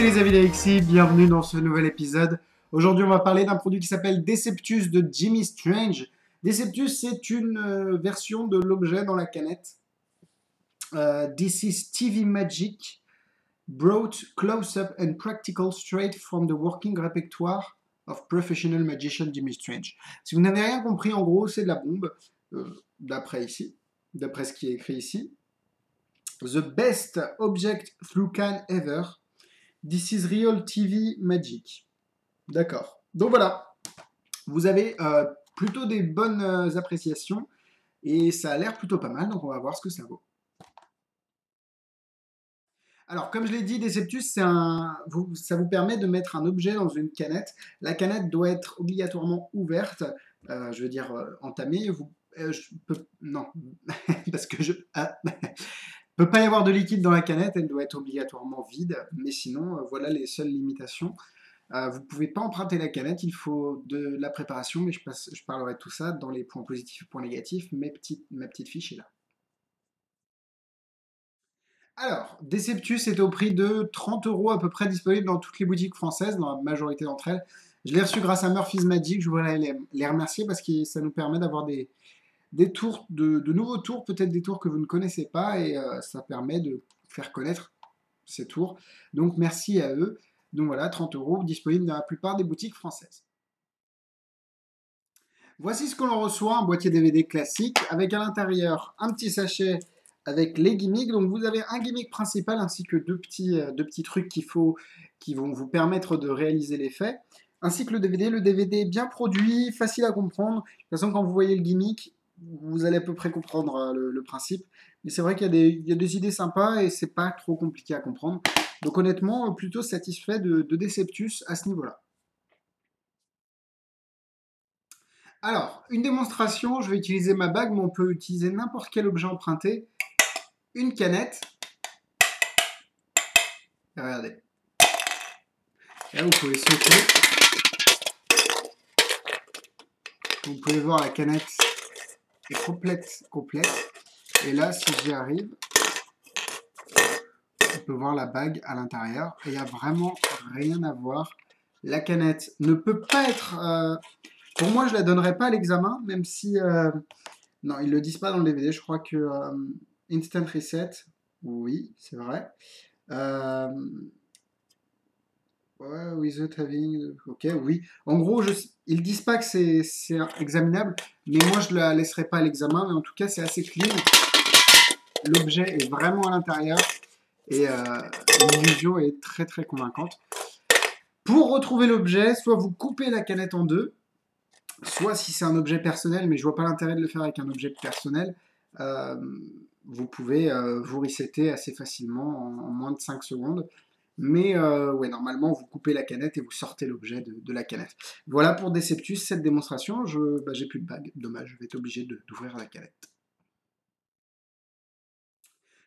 c'est les amis d'Alexis, bienvenue dans ce nouvel épisode. Aujourd'hui, on va parler d'un produit qui s'appelle Deceptus de Jimmy Strange. Deceptus, c'est une version de l'objet dans la canette. This is TV Magic, brought close-up and practical straight from the working repertoire of professional magician Jimmy Strange. Si vous n'avez rien compris, en gros, c'est de la bombe, d'après ce qui est écrit ici. The best object through can ever. This is real TV magic. D'accord. Donc voilà, vous avez plutôt des bonnes appréciations et ça a l'air plutôt pas mal, donc on va voir ce que ça vaut. Alors, comme je l'ai dit, Deceptus, ça vous permet de mettre un objet dans une canette. La canette doit être obligatoirement ouverte, je veux dire entamée. Non, parce que peut pas y avoir de liquide dans la canette, elle doit être obligatoirement vide, mais sinon, voilà les seules limitations. Vous ne pouvez pas emprunter la canette, il faut de la préparation, mais je parlerai de tout ça dans les points positifs et points négatifs. Ma petite fiche est là. Alors, Deceptus est au prix de 30 € à peu près, disponible dans toutes les boutiques françaises, dans la majorité d'entre elles. Je l'ai reçu grâce à Murphy's Magic, je voudrais les remercier parce que ça nous permet d'avoir des tours, de nouveaux tours, peut-être des tours que vous ne connaissez pas, et ça permet de faire connaître ces tours. Donc merci à eux. Donc voilà, 30 € disponible dans la plupart des boutiques françaises. Voici ce que l'on reçoit, un boîtier DVD classique, avec à l'intérieur un petit sachet avec les gimmicks. Donc vous avez un gimmick principal ainsi que deux petits trucs qui vont vous permettre de réaliser l'effet. Ainsi que le DVD. Le DVD est bien produit, facile à comprendre. De toute façon, quand vous voyez le gimmick, vous allez à peu près comprendre le principe. Mais c'est vrai qu'il y a des idées sympas et c'est pas trop compliqué à comprendre. Donc honnêtement, plutôt satisfait de Deceptus à ce niveau-là. Alors, une démonstration, je vais utiliser ma bague, mais on peut utiliser n'importe quel objet emprunté. Une canette. Et regardez. Et là, vous pouvez sauter. Vous pouvez voir la canette est complète. Et là, si j'y arrive, on peut voir la bague à l'intérieur. Et il n'y a vraiment rien à voir. La canette ne peut pas être... pour moi, je ne la donnerais pas à l'examen, même si... non, ils ne le disent pas dans le DVD. Je crois que Instant Reset, oui, c'est vrai. Ouais, without having... Ok, oui. En gros, ils ne disent pas que c'est examinable, mais moi, je ne la laisserai pas à l'examen. Mais en tout cas, c'est assez clean. L'objet est vraiment à l'intérieur et l'illusion est très, très convaincante. Pour retrouver l'objet, soit vous coupez la canette en deux, soit si c'est un objet personnel, mais je vois pas l'intérêt de le faire avec un objet personnel, vous pouvez vous resetter assez facilement en moins de 5 secondes. Mais ouais, normalement, vous coupez la canette et vous sortez l'objet de la canette. Voilà pour Deceptus, cette démonstration. J'ai plus de bague, dommage, je vais être obligé d'ouvrir la canette.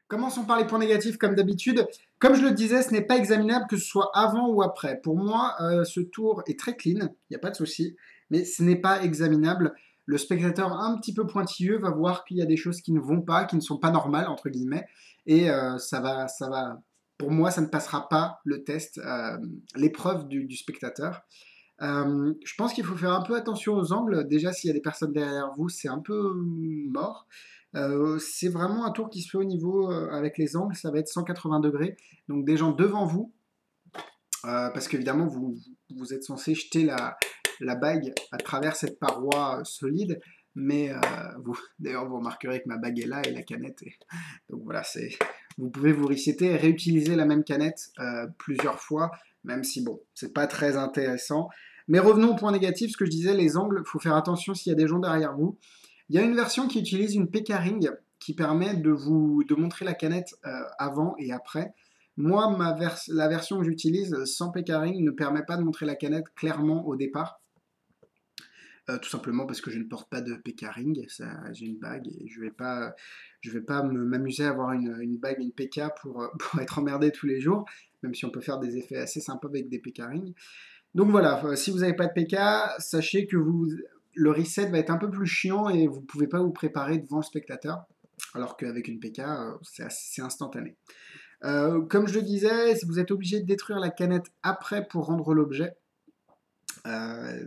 Commençons par les points négatifs comme d'habitude. Comme je le disais, ce n'est pas examinable que ce soit avant ou après. Pour moi, ce tour est très clean, il n'y a pas de souci, mais ce n'est pas examinable. Le spectateur un petit peu pointilleux va voir qu'il y a des choses qui ne vont pas, qui ne sont pas normales, entre guillemets, et ça va, pour moi, ça ne passera pas le test, l'épreuve du spectateur. Je pense qu'il faut faire un peu attention aux angles. Déjà, s'il y a des personnes derrière vous, c'est un peu mort. C'est vraiment un tour qui se fait au niveau avec les angles, ça va être 180 degrés. Donc des gens devant vous, parce qu'évidemment, vous êtes censé jeter la bague à travers cette paroi solide. Mais d'ailleurs, vous remarquerez que ma bague est là et la canette est... Donc voilà, vous pouvez vous resetter et réutiliser la même canette plusieurs fois, même si bon, c'est pas très intéressant. Mais revenons au point négatif, ce que je disais, les angles, il faut faire attention s'il y a des gens derrière vous. Il y a une version qui utilise une PK-Ring qui permet de montrer la canette avant et après. Moi, la version que j'utilise sans PK-Ring ne permet pas de montrer la canette clairement au départ. Tout simplement parce que je ne porte pas de PK Ring, j'ai une bague et je vais pas m'amuser à avoir une bague, une PK pour être emmerdé tous les jours, même si on peut faire des effets assez sympas avec des PK Ring. Donc voilà, si vous n'avez pas de PK, sachez que le reset va être un peu plus chiant et vous ne pouvez pas vous préparer devant le spectateur, alors qu'avec une PK, c'est instantané. Comme je le disais, si vous êtes obligé de détruire la canette après pour rendre l'objet.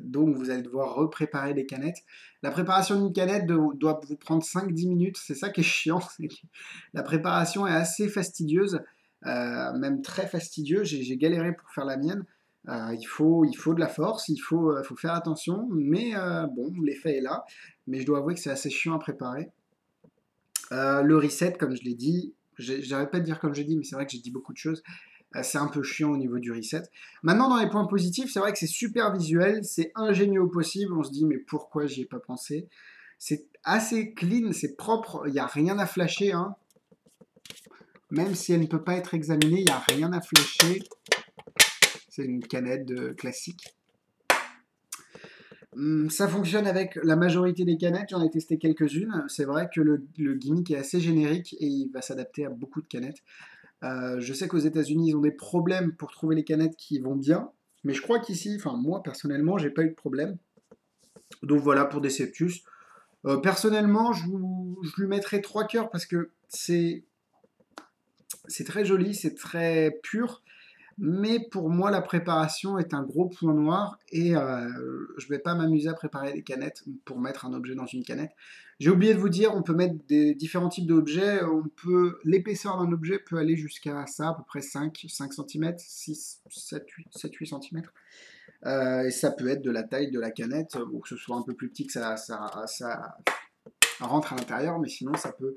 Donc vous allez devoir repréparer les canettes. La préparation d'une canette doit vous prendre 5-10 minutes. C'est ça qui est chiant. C'est que la préparation est assez fastidieuse, même très fastidieuse. J'ai galéré pour faire la mienne. Il faut de la force, faut faire attention. Mais bon, l'effet est là. Mais je dois avouer que c'est assez chiant à préparer. Le reset, comme je l'ai dit, j'arrête pas de dire comme j'ai dit, mais c'est vrai que j'ai dit beaucoup de choses. C'est un peu chiant au niveau du reset. Maintenant, dans les points positifs, c'est vrai que c'est super visuel, c'est ingénieux au possible. On se dit, mais pourquoi j'y ai pas pensé? C'est assez clean, c'est propre, il n'y a rien à flasher, hein. Même si elle ne peut pas être examinée, il n'y a rien à flasher. C'est une canette classique. Ça fonctionne avec la majorité des canettes, j'en ai testé quelques-unes. C'est vrai que le gimmick est assez générique et il va s'adapter à beaucoup de canettes. Je sais qu'aux États-Unis, ils ont des problèmes pour trouver les canettes qui vont bien, mais je crois qu'ici, enfin moi personnellement, j'ai pas eu de problème. Donc voilà pour Deceptus. Personnellement, je lui mettrais 3 cœurs parce que c'est très joli, c'est très pur. Mais pour moi, la préparation est un gros point noir et je ne vais pas m'amuser à préparer des canettes pour mettre un objet dans une canette. J'ai oublié de vous dire, on peut mettre des différents types d'objets. L'épaisseur d'un objet peut aller jusqu'à ça, à peu près 5 cm, 6, 7, 8 cm. Et ça peut être de la taille de la canette, ou que ce soit un peu plus petit que ça rentre à l'intérieur, mais sinon ça peut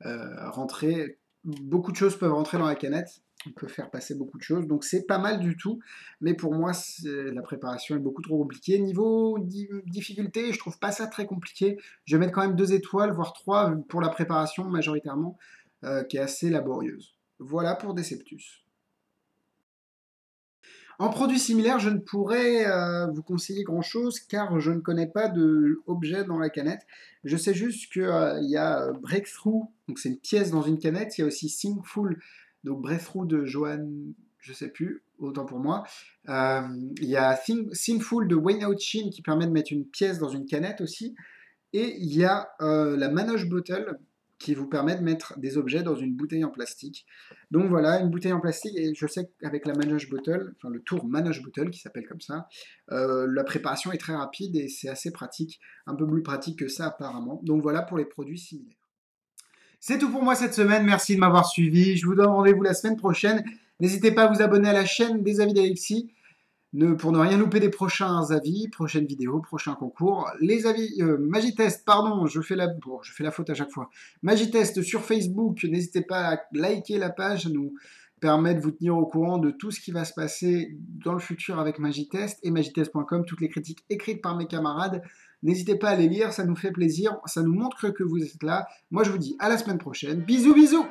rentrer. Beaucoup de choses peuvent rentrer dans la canette. On peut faire passer beaucoup de choses. Donc c'est pas mal du tout. Mais pour moi, la préparation est beaucoup trop compliquée. Niveau difficulté, je trouve pas ça très compliqué. Je vais mettre quand même 2 étoiles, voire 3 pour la préparation majoritairement, qui est assez laborieuse. Voilà pour Deceptus. En produit similaire, je ne pourrais vous conseiller grand-chose car je ne connais pas d'objet dans la canette. Je sais juste qu'il y a Breakthrough, donc c'est une pièce dans une canette. Il y a aussi Singful, donc Breakthrough de Johan, je sais plus, autant pour moi. Il y a Sinful de Wayne Ouchin qui permet de mettre une pièce dans une canette aussi. Et il y a la Manoche Bottle qui vous permet de mettre des objets dans une bouteille en plastique. Donc voilà, une bouteille en plastique, et je sais qu'avec la Manoche Bottle, enfin le tour Manoche Bottle qui s'appelle comme ça, la préparation est très rapide et c'est assez pratique, un peu plus pratique que ça apparemment. Donc voilà pour les produits similaires. C'est tout pour moi cette semaine, merci de m'avoir suivi, je vous donne rendez-vous la semaine prochaine. N'hésitez pas à vous abonner à la chaîne des avis d'Alexis pour ne rien louper des prochains avis, prochaines vidéos, prochains concours. Les avis Magitest, pardon, je fais la faute à chaque fois. Magitest sur Facebook, n'hésitez pas à liker la page, ça nous permet de vous tenir au courant de tout ce qui va se passer dans le futur avec Magitest et magitest.com, toutes les critiques écrites par mes camarades. N'hésitez pas à les lire, ça nous fait plaisir, ça nous montre que vous êtes là. Moi je vous dis à la semaine prochaine. Bisous bisous.